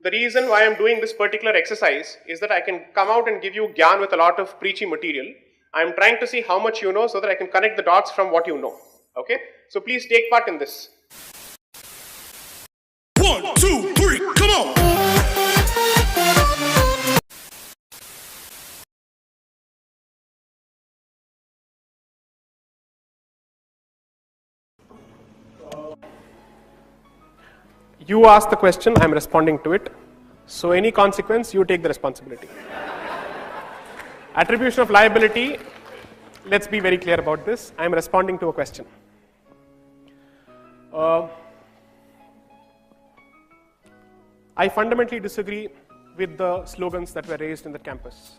The reason why I'm doing this particular exercise is that I can come out and give you gyan with a lot of preachy material. I'm trying to see how much you know so that I can connect the dots from what you know. Okay? So please take part in this. 1, 2, 3, come on! You ask the question, I'm responding to it. So any consequence, you take the responsibility. Attribution of liability, let's be very clear about this. I'm responding to a question. I fundamentally disagree with the slogans that were raised in the campus.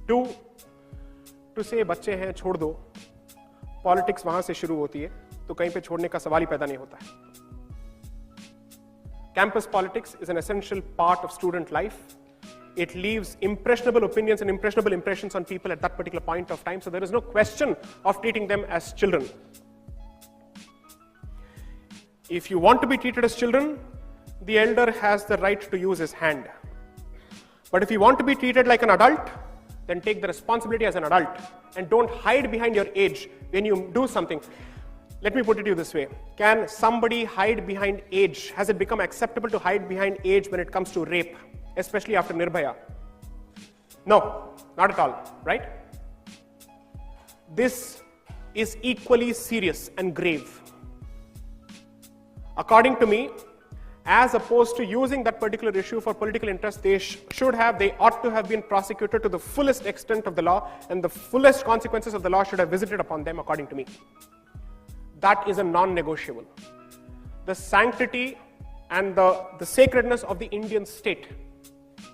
To say बच्चे हैं छोड़ दो, politics वहां से शुरू होती है, तो कहीं पे छोड़ने का सवाल ही पैदा नहीं होता है. Campus politics is an essential part of student life. It leaves impressionable opinions and impressionable impressions on people at that particular point of time, so there is no question of treating them as children. If you want to be treated as children, the elder has the right to use his hand. But if you want to be treated like an adult, then take the responsibility as an adult and don't hide behind your age when you do something. Let me put it to you this way. Can somebody hide behind age? Has it become acceptable to hide behind age when it comes to rape, especially after Nirbhaya? No, not at all, right? This is equally serious and grave. According to me, as opposed to using that particular issue for political interest, they ought to have been prosecuted to the fullest extent of the law, and the fullest consequences of the law should have visited upon them, according to me. That is a non-negotiable. The sanctity and the sacredness of the Indian state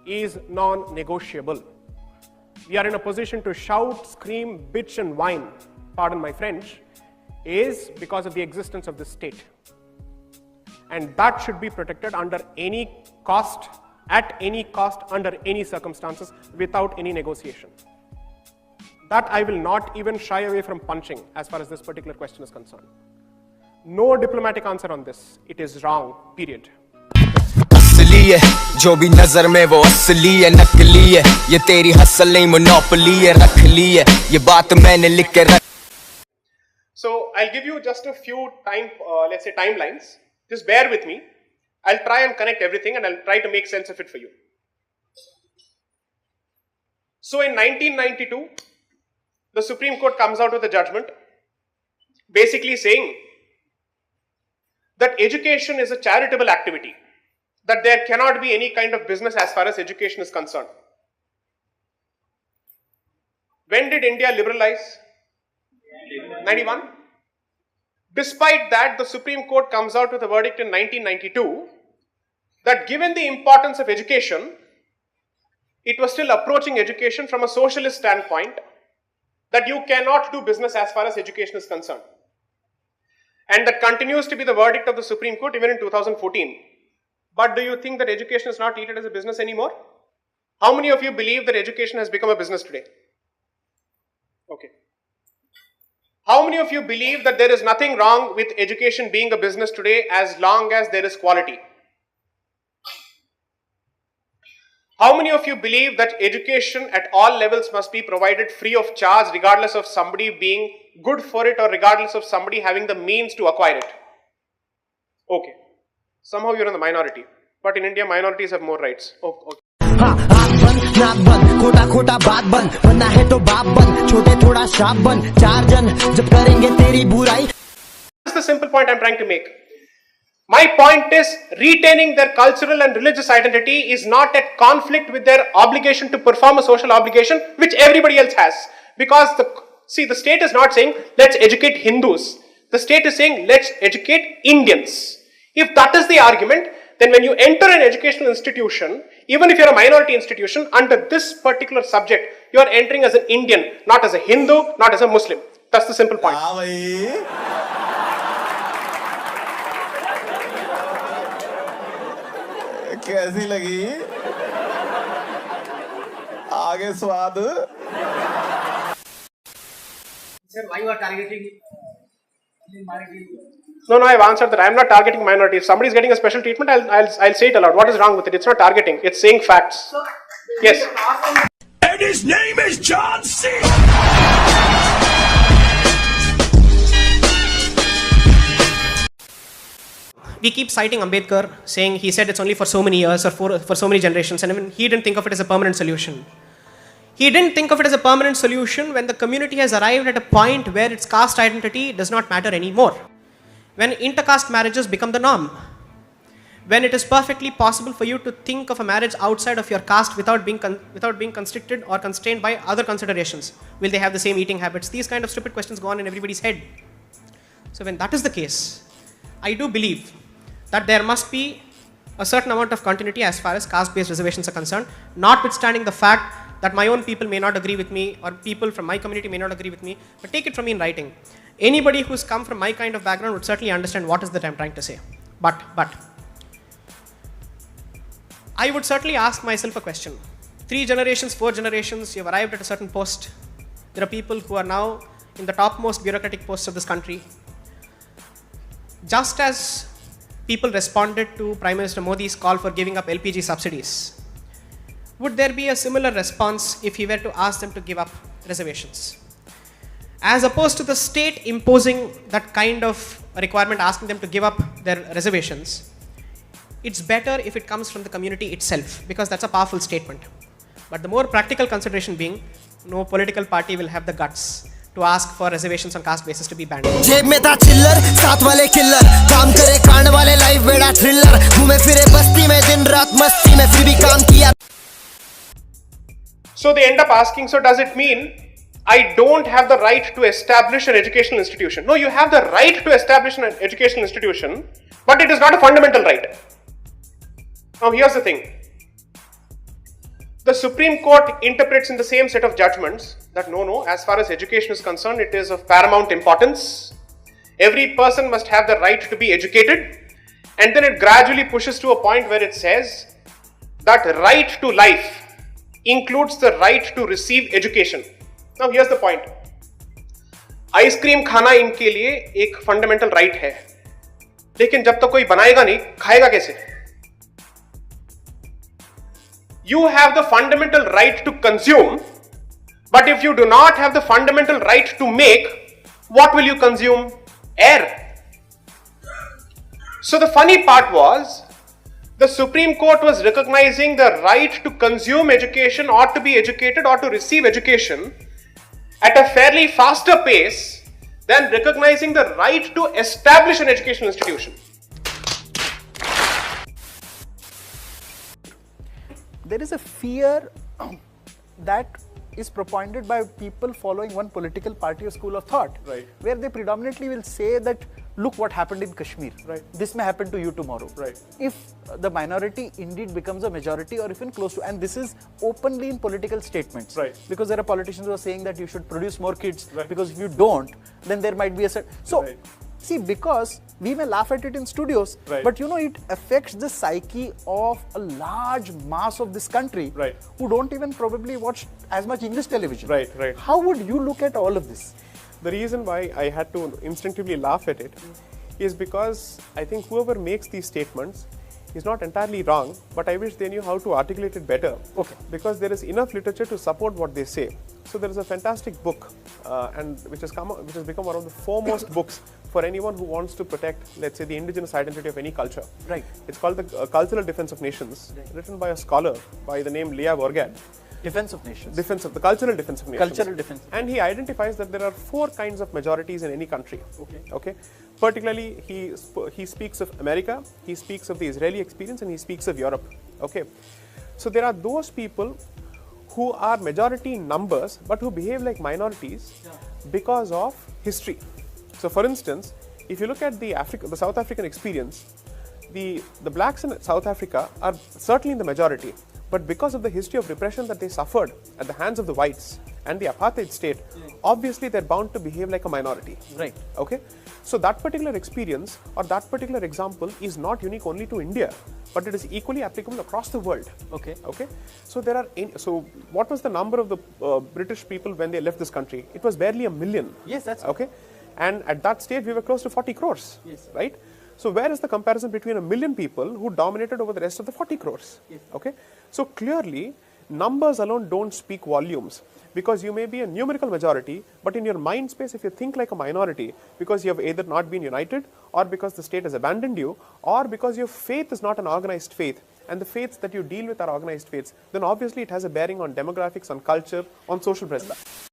is non-negotiable. We are in a position to shout, scream, bitch and whine, pardon my French, is because of the existence of this state. And that should be protected under any cost, at any cost, under any circumstances, without any negotiation. That I will not even shy away from punching as far as this particular question is concerned. No diplomatic answer on this. It is wrong, period. असली है जो भी नजर में वो असली है नकली है ये तेरी हसल नहीं मोनोपोली है रख ली है ये बात मैंने लिख के रख. So I'll give you just a few let's say timelines. Just bear with me. I'll try and connect everything and I'll try to make sense of it for you. So in 1992, the Supreme Court comes out with a judgment basically saying that education is a charitable activity, that there cannot be any kind of business as far as education is concerned. When did India liberalize? 91. Despite that, the Supreme Court comes out with a verdict in 1992 that given the importance of education, it was still approaching education from a socialist standpoint, that you cannot do business as far as education is concerned. And that continues to be the verdict of the Supreme Court even in 2014. But do you think that education is not treated as a business anymore? How many of you believe that education has become a business today? Okay. How many of you believe that there is nothing wrong with education being a business today as long as there is quality? How many of you believe that education at all levels must be provided free of charge regardless of somebody being good for it or regardless of somebody having the means to acquire it? Okay. Somehow you're in the minority. But in India, minorities have more rights. Oh, okay. That's the simple point I'm trying to make. My point is, retaining their cultural and religious identity is not at conflict with their obligation to perform a social obligation, which everybody else has. Because the state is not saying, let's educate Hindus. The state is saying, let's educate Indians. If that is the argument, then when you enter an educational institution, even if you're a minority institution, under this particular subject, you are entering as an Indian, not as a Hindu, not as a Muslim. That's the simple point. कैसी लगी आगे स्वाद Sir, why you are targeting? No, no, I've answered that. I'm not targeting minorities. If somebody is getting a special treatment, I'll say it aloud. What is wrong with it? It's not targeting. It's saying facts. Yes. And his name is John C. We keep citing Ambedkar, saying he said it's only for so many years or for so many generations, and even he didn't think of it as a permanent solution. He didn't think of it as a permanent solution when the community has arrived at a point where its caste identity does not matter anymore. When intercaste marriages become the norm. When it is perfectly possible for you to think of a marriage outside of your caste without being constricted or constrained by other considerations. Will they have the same eating habits? These kind of stupid questions go on in everybody's head. So when that is the case, I do believe that there must be a certain amount of continuity as far as caste-based reservations are concerned, notwithstanding the fact that my own people may not agree with me or people from my community may not agree with me, but take it from me in writing. Anybody who's come from my kind of background would certainly understand what is that I'm trying to say. But I would certainly ask myself a question. 3 generations, 4 generations, you've arrived at a certain post. There are people who are now in the topmost bureaucratic posts of this country. Just as people responded to Prime Minister Modi's call for giving up LPG subsidies, would there be a similar response if he were to ask them to give up reservations? As opposed to the state imposing that kind of requirement, asking them to give up their reservations, it's better if it comes from the community itself, because that's a powerful statement. But the more practical consideration being, no political party will have the guts to ask for reservations on caste basis to be banned. जेब में था चिल्लर साथ वाले killer काम करे कांड वाले लाइव बेड़ा थ्रिलर घूमे फिरे बस्ती में दिन रात मस्ती में फिर भी काम किया. So they end up asking, so does it mean I don't have the right to establish an educational institution? No, you have the right to establish an educational institution, but it is not a fundamental right. Now here's the thing. The Supreme Court interprets in the same set of judgments that no, as far as education is concerned, it is of paramount importance. Every person must have the right to be educated, and then it gradually pushes to a point where it says that right to life includes the right to receive education. Now here's the point. Ice cream खाना इनके लिए एक fundamental right है, लेकिन जब तक कोई बनाएगा नहीं, खाएगा कैसे? You have the fundamental right to consume, but if you do not have the fundamental right to make, what will you consume? Air. So the funny part was, the Supreme Court was recognizing the right to consume education or to be educated or to receive education at a fairly faster pace than recognizing the right to establish an educational institution. There is a fear that is propounded by people following one political party or school of thought, right, where they predominantly will say that, look what happened in Kashmir, right, this may happen to you tomorrow, right, if the minority indeed becomes a majority or even close to, and this is openly in political statements, right, because there are politicians who are saying that you should produce more kids, right, because if you don't, then there might be a set. So right, see, because we may laugh at it in studios, right, but it affects the psyche of a large mass of this country, right, who don't even probably watch as much English television. Right, right. How would you look at all of this? The reason why I had to instinctively laugh at it is because I think whoever makes these statements is not entirely wrong, but I wish they knew how to articulate it better. Okay. Because there is enough literature to support what they say. So there is a fantastic book, and which has become one of the foremost books for anyone who wants to protect, let's say, the indigenous identity of any culture. Right. It's called the Cultural Defense of Nations, written by a scholar by the name Leah Borgad. Defense of nations. The cultural defense of nations. Cultural defense. And he identifies that there are 4 kinds of majorities in any country. Okay. Particularly, he speaks of America, he speaks of the Israeli experience, and he speaks of Europe. Okay. So there are those people who are majority in numbers, but who behave like minorities because of history. So for instance, if you look at the South African experience, the blacks in South Africa are certainly in the majority, but because of the history of repression that they suffered at the hands of the whites and the apartheid state, obviously they're bound to behave like a minority. Right. Okay. So that particular experience or that particular example is not unique only to India, but it is equally applicable across the world. Okay. Okay. So so what was the number of the British people when they left this country? It was barely 1 million. Yes, that's okay. And at that stage, we were close to 40 crores, right? So where is the comparison between 1 million people who dominated over the rest of the 40 crores? Okay, so clearly, numbers alone don't speak volumes, because you may be a numerical majority, but in your mind space, if you think like a minority, because you have either not been united, or because the state has abandoned you, or because your faith is not an organized faith, and the faiths that you deal with are organized faiths, then obviously it has a bearing on demographics, on culture, on social presence.